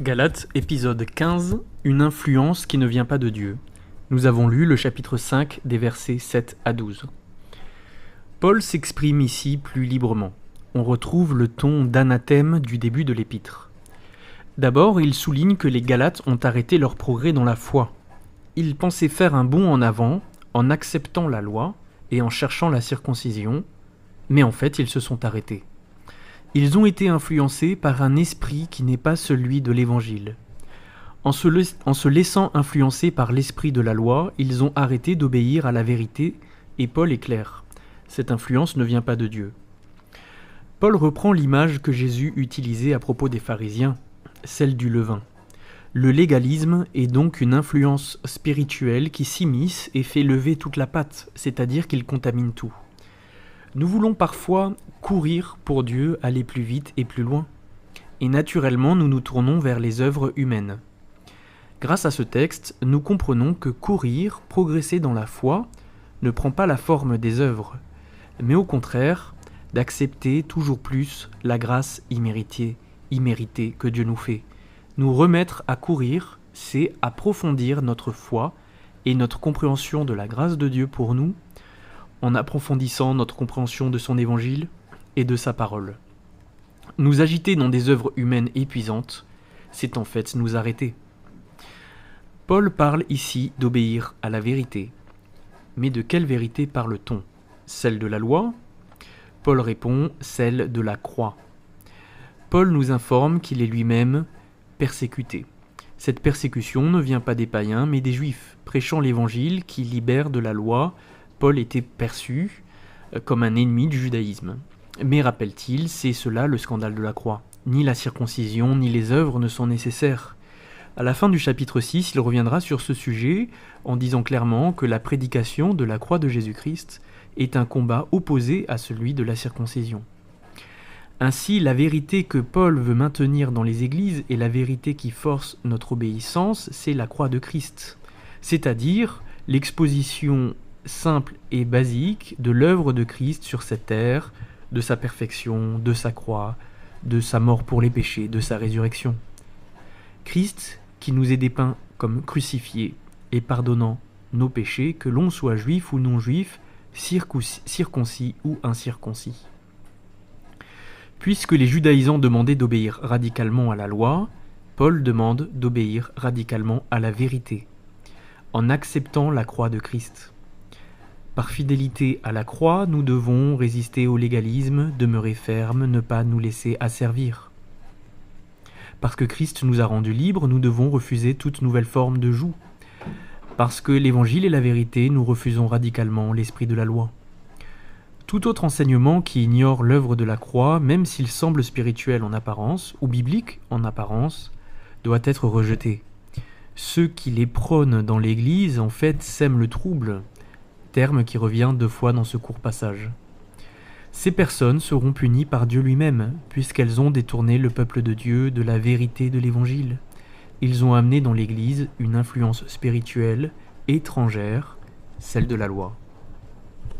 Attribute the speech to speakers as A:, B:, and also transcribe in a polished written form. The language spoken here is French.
A: Galates, épisode 15, une influence qui ne vient pas de Dieu. Nous avons lu le chapitre 5 des versets 7 à 12. Paul s'exprime ici plus librement. On retrouve le ton d'anathème du début de l'épître. D'abord, il souligne que les Galates ont arrêté leur progrès dans la foi. Ils pensaient faire un bond en avant en acceptant la loi et en cherchant la circoncision, mais en fait ils se sont arrêtés. Ils ont été influencés par un esprit qui n'est pas celui de l'Évangile. En se laissant influencer par l'esprit de la loi, ils ont arrêté d'obéir à la vérité, et Paul est clair. Cette influence ne vient pas de Dieu. Paul reprend l'image que Jésus utilisait à propos des pharisiens, celle du levain. Le légalisme est donc une influence spirituelle qui s'immisce et fait lever toute la pâte, c'est-à-dire qu'il contamine tout. Nous voulons parfois courir pour Dieu, aller plus vite et plus loin. Et naturellement, nous nous tournons vers les œuvres humaines. Grâce à ce texte, nous comprenons que courir, progresser dans la foi, ne prend pas la forme des œuvres, mais au contraire, d'accepter toujours plus la grâce imméritée que Dieu nous fait. Nous remettre à courir, c'est approfondir notre foi et notre compréhension de la grâce de Dieu pour nous, en approfondissant notre compréhension de son évangile et de sa parole. Nous agiter dans des œuvres humaines épuisantes, c'est en fait nous arrêter. Paul parle ici d'obéir à la vérité. Mais de quelle vérité parle-t-on ? Celle de la loi ? Paul répond, celle de la croix. Paul nous informe qu'il est lui-même persécuté. Cette persécution ne vient pas des païens, mais des juifs. Prêchant l'évangile qui libère de la loi, Paul était perçu comme un ennemi du judaïsme. Mais rappelle-t-il, c'est cela le scandale de la croix. Ni la circoncision, ni les œuvres ne sont nécessaires. À la fin du chapitre 6, il reviendra sur ce sujet en disant clairement que la prédication de la croix de Jésus-Christ est un combat opposé à celui de la circoncision. Ainsi, la vérité que Paul veut maintenir dans les églises et la vérité qui force notre obéissance, c'est la croix de Christ, c'est-à-dire l'exposition simple et basique de l'œuvre de Christ sur cette terre, de sa perfection, de sa croix, de sa mort pour les péchés, de sa résurrection. Christ qui nous est dépeint comme crucifié et pardonnant nos péchés, que l'on soit juif ou non juif, circoncis ou incirconcis. Puisque les judaïsants demandaient d'obéir radicalement à la loi, Paul demande d'obéir radicalement à la vérité, en acceptant la croix de Christ. Par fidélité à la croix, nous devons résister au légalisme, demeurer fermes, ne pas nous laisser asservir. Parce que Christ nous a rendus libres, nous devons refuser toute nouvelle forme de joug. Parce que l'Évangile est la vérité, nous refusons radicalement l'esprit de la loi. Tout autre enseignement qui ignore l'œuvre de la croix, même s'il semble spirituel en apparence, ou biblique en apparence, doit être rejeté. Ceux qui les prônent dans l'Église, en fait, sèment le trouble, terme qui revient 2 fois dans ce court passage. Ces personnes seront punies par Dieu lui-même, puisqu'elles ont détourné le peuple de Dieu de la vérité de l'Évangile. Ils ont amené dans l'Église une influence spirituelle étrangère, celle de la loi.